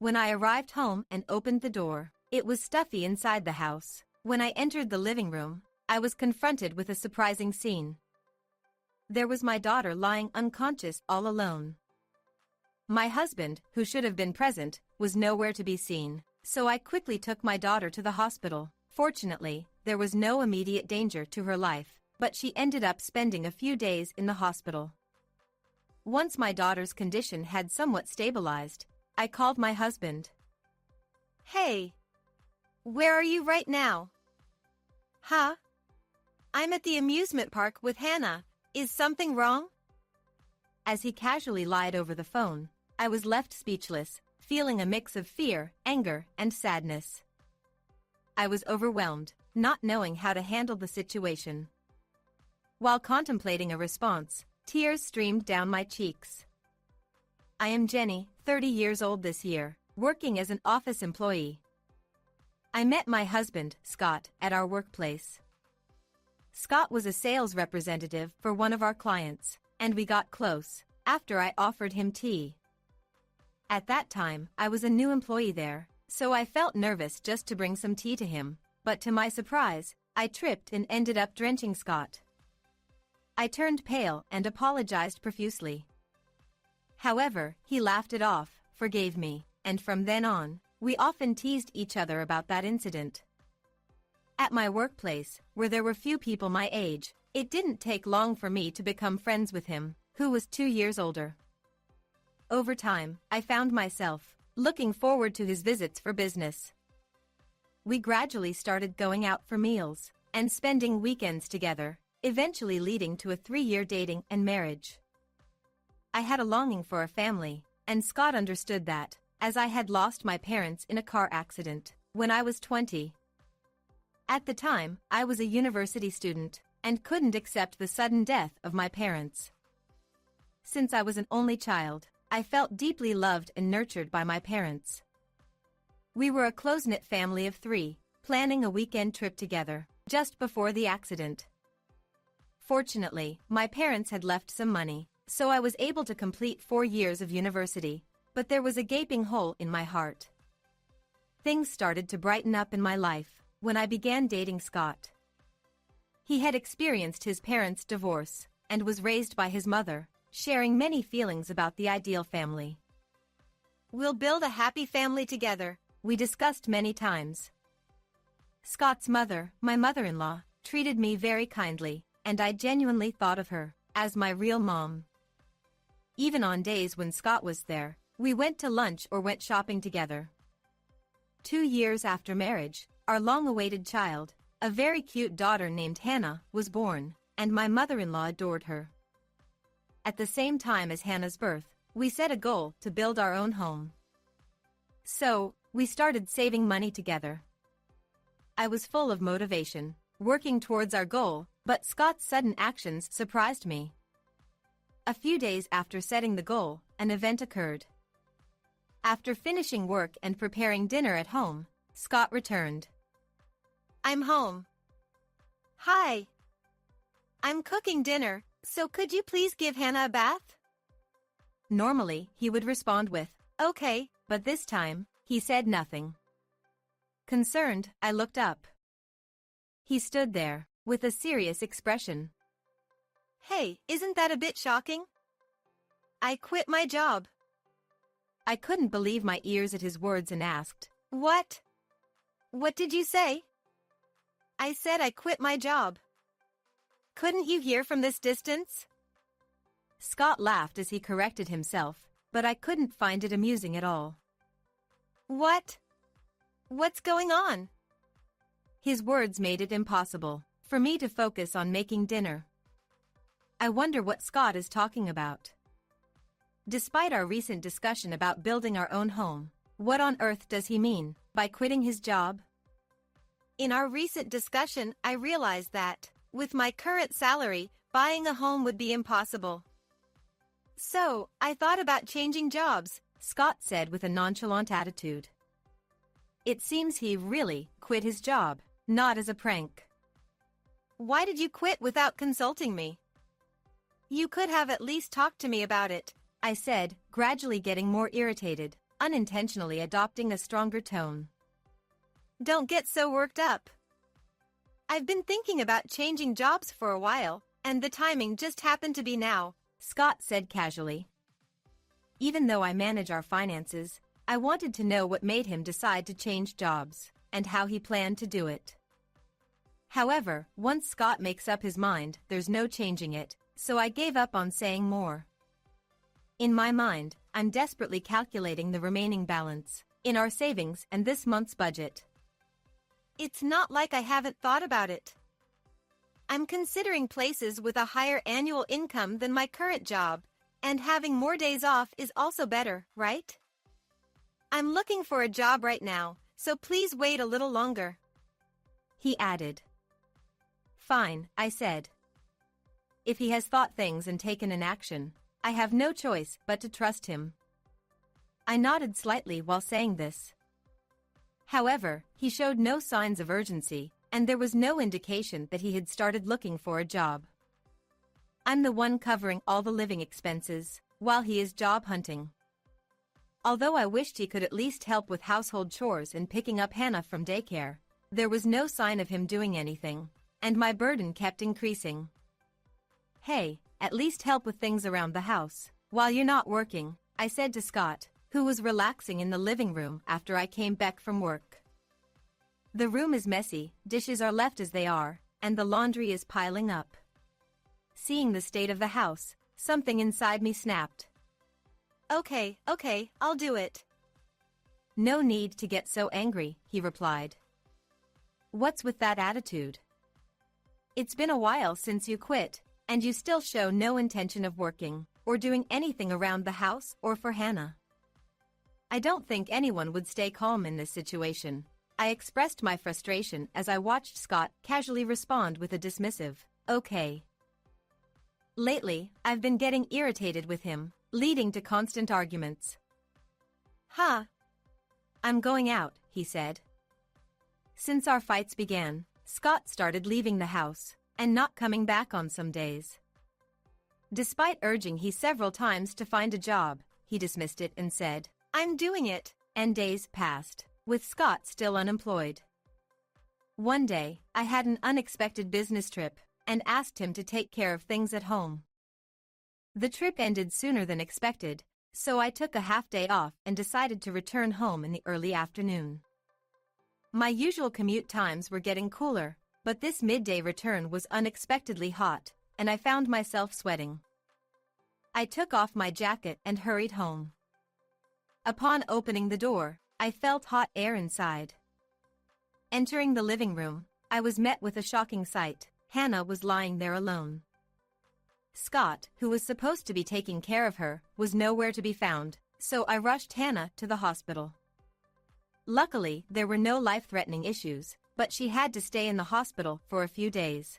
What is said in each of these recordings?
When I arrived home and opened the door, it was stuffy inside the house. When I entered the living room, I was confronted with a surprising scene. There was my daughter lying unconscious all alone. My husband, who should have been present, was nowhere to be seen, so I quickly took my daughter to the hospital. Fortunately, there was no immediate danger to her life, but she ended up spending a few days in the hospital. Once my daughter's condition had somewhat stabilized, I called my husband. Hey! Where are you right now? Huh? I'm at the amusement park with Hannah. Is something wrong? As he casually lied over the phone, I was left speechless, feeling a mix of fear, anger, and sadness. I was overwhelmed, not knowing how to handle the situation. While contemplating a response, tears streamed down my cheeks. I am Jenny, 30 years old this year, working as an office employee. I met my husband, Scott, at our workplace. Scott was a sales representative for one of our clients, and we got close after I offered him tea. At that time, I was a new employee there, so I felt nervous just to bring some tea to him, but to my surprise, I tripped and ended up drenching Scott. I turned pale and apologized profusely. However, he laughed it off, forgave me, and from then on, we often teased each other about that incident. At my workplace, where there were few people my age, it didn't take long for me to become friends with him, who was 2 years older. Over time, I found myself looking forward to his visits for business. We gradually started going out for meals and spending weekends together, eventually leading to a 3-year dating and marriage. I had a longing for a family, and Scott understood that, as I had lost my parents in a car accident when I was 20. At the time, I was a university student and couldn't accept the sudden death of my parents. Since I was an only child, I felt deeply loved and nurtured by my parents. We were a close-knit family of 3, planning a weekend trip together just before the accident. Fortunately, my parents had left some money, so I was able to complete 4 years of university, but there was a gaping hole in my heart. Things started to brighten up in my life when I began dating Scott. He had experienced his parents' divorce and was raised by his mother, sharing many feelings about the ideal family. We'll build a happy family together, we discussed many times. Scott's mother, my mother-in-law, treated me very kindly, and I genuinely thought of her as my real mom. Even on days when Scott was there, we went to lunch or went shopping together. 2 years after marriage, our long-awaited child, a very cute daughter named Hannah, was born, and my mother-in-law adored her. At the same time as Hannah's birth, we set a goal to build our own home. So, we started saving money together. I was full of motivation, working towards our goal, but Scott's sudden actions surprised me. A few days after setting the goal, an event occurred. After finishing work and preparing dinner at home, Scott returned. I'm home. Hi. I'm cooking dinner, so could you please give Hannah a bath? Normally, he would respond with, okay, but this time, he said nothing. Concerned, I looked up. He stood there, with a serious expression. Hey, isn't that a bit shocking? I quit my job. I couldn't believe my ears at his words and asked, What? What did you say? I said I quit my job. Couldn't you hear from this distance? Scott laughed as he corrected himself, but I couldn't find it amusing at all. What? What's going on? His words made it impossible for me to focus on making dinner. I wonder what Scott is talking about. Despite our recent discussion about building our own home, what on earth does he mean by quitting his job? In our recent discussion, I realized that, with my current salary, buying a home would be impossible. So, I thought about changing jobs, Scott said with a nonchalant attitude. It seems he really quit his job, not as a prank. Why did you quit without consulting me? You could have at least talked to me about it, I said, gradually getting more irritated. unintentionally adopting a stronger tone. Don't get so worked up. I've been thinking about changing jobs for a while, and the timing just happened to be now, Scott said casually. Even though I manage our finances, I wanted to know what made him decide to change jobs, and how he planned to do it. However, once Scott makes up his mind, there's no changing it, so I gave up on saying more. In my mind, I'm desperately calculating the remaining balance in our savings and this month's budget. It's not like I haven't thought about it. I'm considering places with a higher annual income than my current job, and having more days off is also better, right? I'm looking for a job right now, so please wait a little longer, he added. Fine, I said. If he has thought things and taken an action, I have no choice but to trust him. I nodded slightly while saying this. However, he showed no signs of urgency, and there was no indication that he had started looking for a job. I'm the one covering all the living expenses, while he is job hunting. Although I wished he could at least help with household chores and picking up Hannah from daycare, there was no sign of him doing anything, and my burden kept increasing. Hey, at least help with things around the house, while you're not working, I said to Scott, who was relaxing in the living room after I came back from work. The room is messy, dishes are left as they are, and the laundry is piling up. Seeing the state of the house, something inside me snapped. Okay, I'll do it. No need to get so angry, he replied. What's with that attitude? It's been a while since you quit, and you still show no intention of working, or doing anything around the house or for Hannah. I don't think anyone would stay calm in this situation. I expressed my frustration as I watched Scott casually respond with a dismissive, okay. Lately, I've been getting irritated with him, leading to constant arguments. Huh? I'm going out, he said. Since our fights began, Scott started leaving the house, and not coming back on some days. Despite urging he several times to find a job, he dismissed it and said, I'm doing it, and days passed, with Scott still unemployed. One day, I had an unexpected business trip, and asked him to take care of things at home. The trip ended sooner than expected, so I took a half-day off and decided to return home in the early afternoon. My usual commute times were getting cooler, but this midday return was unexpectedly hot, and I found myself sweating. I took off my jacket and hurried home. Upon opening the door, I felt hot air inside. Entering the living room, I was met with a shocking sight. Hannah was lying there alone. Scott, who was supposed to be taking care of her, was nowhere to be found, so I rushed Hannah to the hospital. Luckily, there were no life-threatening issues, but she had to stay in the hospital for a few days.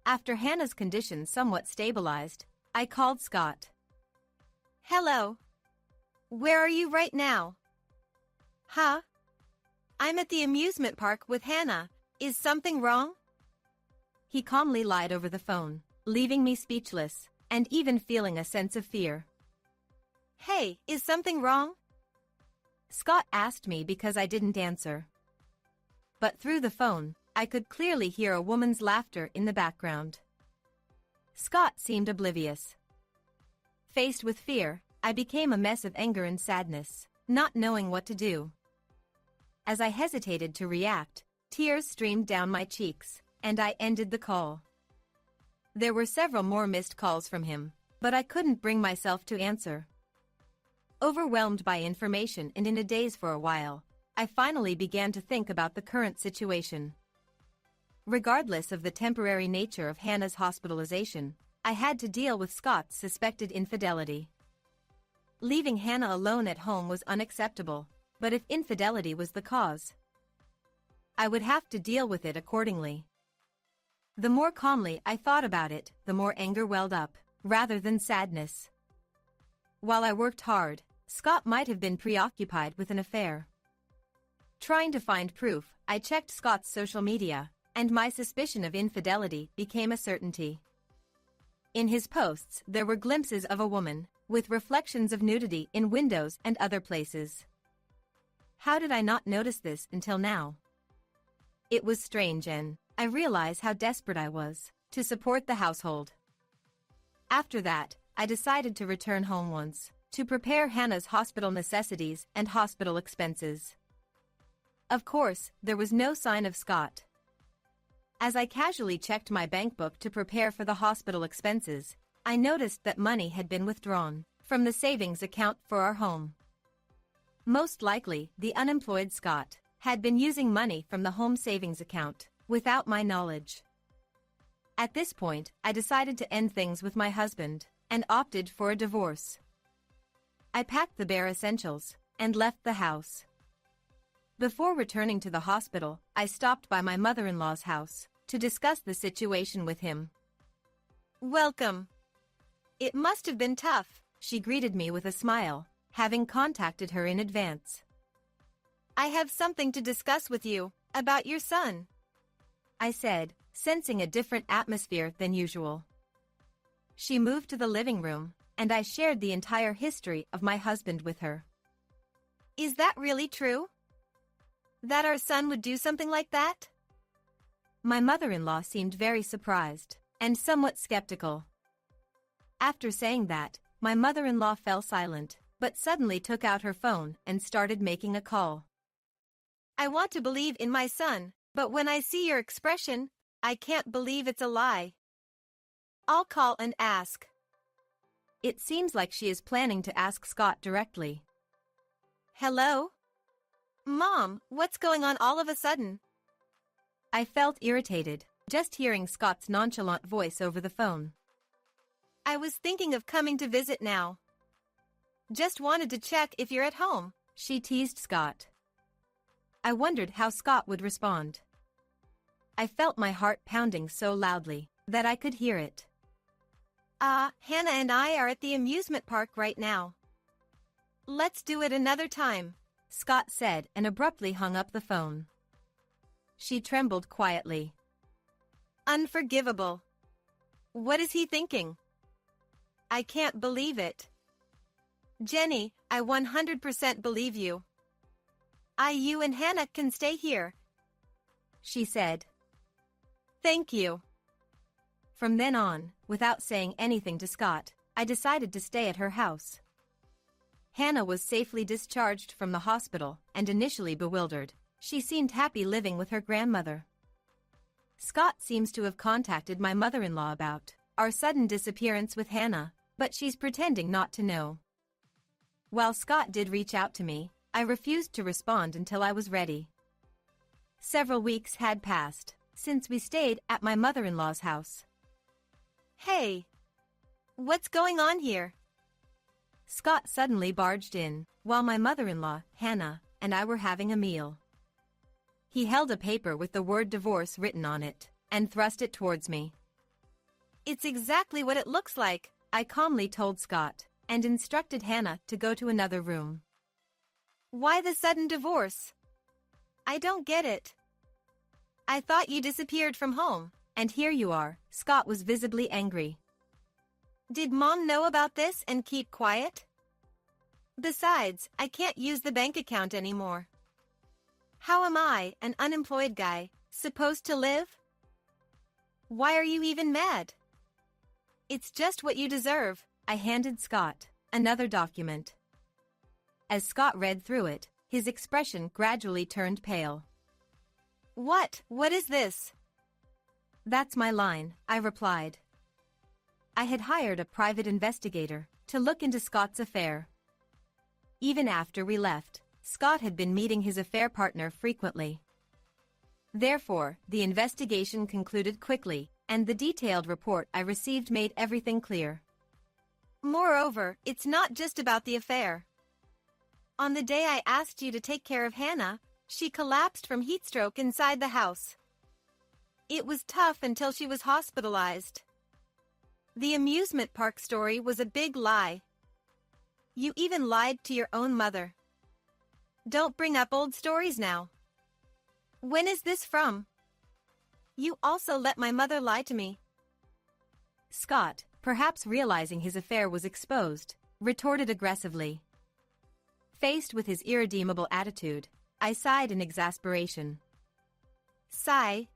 After Hannah's condition somewhat stabilized, I called Scott. Hello. Where are you right now? Huh? I'm at the amusement park with Hannah. Is something wrong? He calmly lied over the phone, leaving me speechless, and even feeling a sense of fear. Hey, is something wrong? Scott asked me because I didn't answer. But through the phone, I could clearly hear a woman's laughter in the background. Scott seemed oblivious. Faced with fear, I became a mess of anger and sadness, not knowing what to do. As I hesitated to react, tears streamed down my cheeks, and I ended the call. There were several more missed calls from him, but I couldn't bring myself to answer. Overwhelmed by information and in a daze for a while, I finally began to think about the current situation. Regardless of the temporary nature of Hannah's hospitalization, I had to deal with Scott's suspected infidelity. Leaving Hannah alone at home was unacceptable, but if infidelity was the cause, I would have to deal with it accordingly. The more calmly I thought about it, the more anger welled up, rather than sadness. While I worked hard, Scott might have been preoccupied with an affair. Trying to find proof, I checked Scott's social media, and my suspicion of infidelity became a certainty. In his posts, there were glimpses of a woman, with reflections of nudity in windows and other places. How did I not notice this until now? It was strange, and I realized how desperate I was to support the household. After that, I decided to return home once to prepare Hannah's hospital necessities and hospital expenses. Of course, there was no sign of Scott. As I casually checked my bank book to prepare for the hospital expenses, I noticed that money had been withdrawn from the savings account for our home. Most likely, the unemployed Scott had been using money from the home savings account without my knowledge. At this point, I decided to end things with my husband and opted for a divorce. I packed the bare essentials and left the house. Before returning to the hospital, I stopped by my mother-in-law's house to discuss the situation with him. Welcome. It must have been tough. She greeted me with a smile, having contacted her in advance. I have something to discuss with you about your son, I said, sensing a different atmosphere than usual. She moved to the living room, and I shared the entire history of my husband with her. Is that really true? That our son would do something like that? My mother-in-law seemed very surprised and somewhat skeptical. After saying that, my mother-in-law fell silent, but suddenly took out her phone and started making a call. I want to believe in my son, but when I see your expression, I can't believe it's a lie. I'll call and ask. It seems like she is planning to ask Scott directly. Hello? Mom, what's going on all of a sudden? I felt irritated, just hearing Scott's nonchalant voice over the phone. I was thinking of coming to visit now. Just wanted to check if you're at home, she teased Scott. I wondered how Scott would respond. I felt my heart pounding so loudly that I could hear it. Hannah and I are at the amusement park right now. Let's do it another time, Scott said and abruptly hung up the phone. She trembled quietly. Unforgivable. What is he thinking? I can't believe it. Jenny, I 100% believe you. You and Hannah can stay here, she said. Thank you. From then on, without saying anything to Scott, I decided to stay at her house. Hannah was safely discharged from the hospital and initially bewildered. She seemed happy living with her grandmother. Scott seems to have contacted my mother-in-law about our sudden disappearance with Hannah, but she's pretending not to know. While Scott did reach out to me, I refused to respond until I was ready. Several weeks had passed since we stayed at my mother-in-law's house. Hey! What's going on here? Scott suddenly barged in, while my mother-in-law, Hannah, and I were having a meal. He held a paper with the word divorce written on it, and thrust it towards me. It's exactly what it looks like, I calmly told Scott, and instructed Hannah to go to another room. Why the sudden divorce? I don't get it. I thought you disappeared from home. And here you are. Scott was visibly angry. Did Mom know about this and keep quiet? Besides, I can't use the bank account anymore. How am I, an unemployed guy, supposed to live? Why are you even mad? It's just what you deserve. I handed Scott another document. As Scott read through it, his expression gradually turned pale. What is this? That's my line, I replied. I had hired a private investigator to look into Scott's affair. Even after we left, Scott had been meeting his affair partner frequently. Therefore, the investigation concluded quickly, and the detailed report I received made everything clear. Moreover, it's not just about the affair. On the day I asked you to take care of Hannah, she collapsed from heatstroke inside the house. It was tough until she was hospitalized. The amusement park story was a big lie. You even lied to your own mother. Don't bring up old stories now. When is this from? You also let my mother lie to me. Scott, perhaps realizing his affair was exposed, retorted aggressively. Faced with his irredeemable attitude, I sighed in exasperation. Sigh.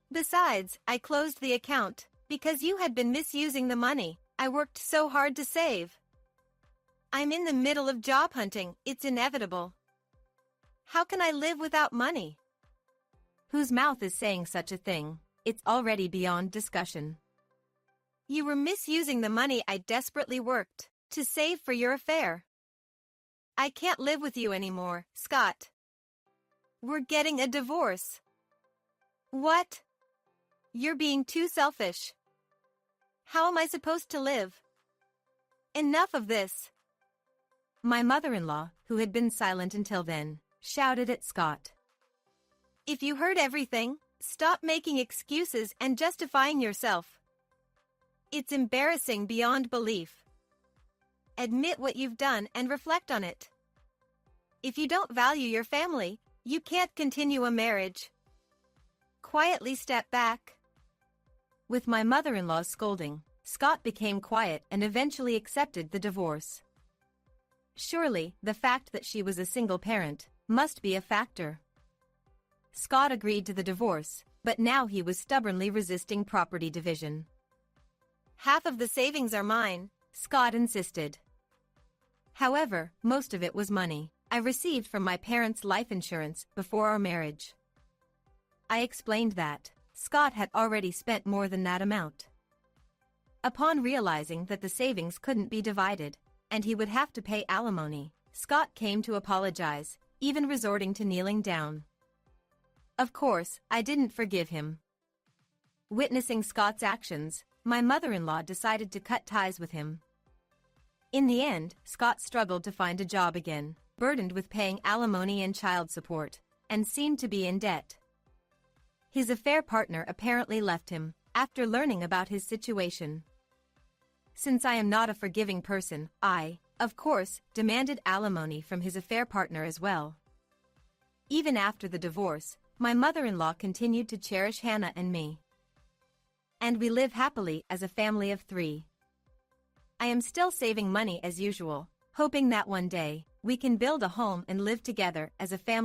Besides, I closed the account because you had been misusing the money I worked so hard to save. I'm in the middle of job hunting, it's inevitable. How can I live without money? Whose mouth is saying such a thing? It's already beyond discussion. You were misusing the money I desperately worked to save for your affair. I can't live with you anymore, Scott. We're getting a divorce. What? You're being too selfish. How am I supposed to live? Enough of this. My mother-in-law, who had been silent until then, shouted at Scott. If you heard everything, stop making excuses and justifying yourself. It's embarrassing beyond belief. Admit what you've done and reflect on it. If you don't value your family, you can't continue a marriage. Quietly step back. With my mother-in-law's scolding, Scott became quiet and eventually accepted the divorce. Surely, the fact that she was a single parent must be a factor. Scott agreed to the divorce, but now he was stubbornly resisting property division. Half of the savings are mine, Scott insisted. However, most of it was money I received from my parents' life insurance before our marriage. I explained that Scott had already spent more than that amount. Upon realizing that the savings couldn't be divided, and he would have to pay alimony, Scott came to apologize, even resorting to kneeling down. Of course, I didn't forgive him. Witnessing Scott's actions, my mother-in-law decided to cut ties with him. In the end, Scott struggled to find a job again, burdened with paying alimony and child support, and seemed to be in debt. His affair partner apparently left him after learning about his situation. Since I am not a forgiving person, I, of course, demanded alimony from his affair partner as well. Even after the divorce, my mother-in-law continued to cherish Hannah and me. And we live happily as a family of 3. I am still saving money as usual, hoping that one day we can build a home and live together as a family.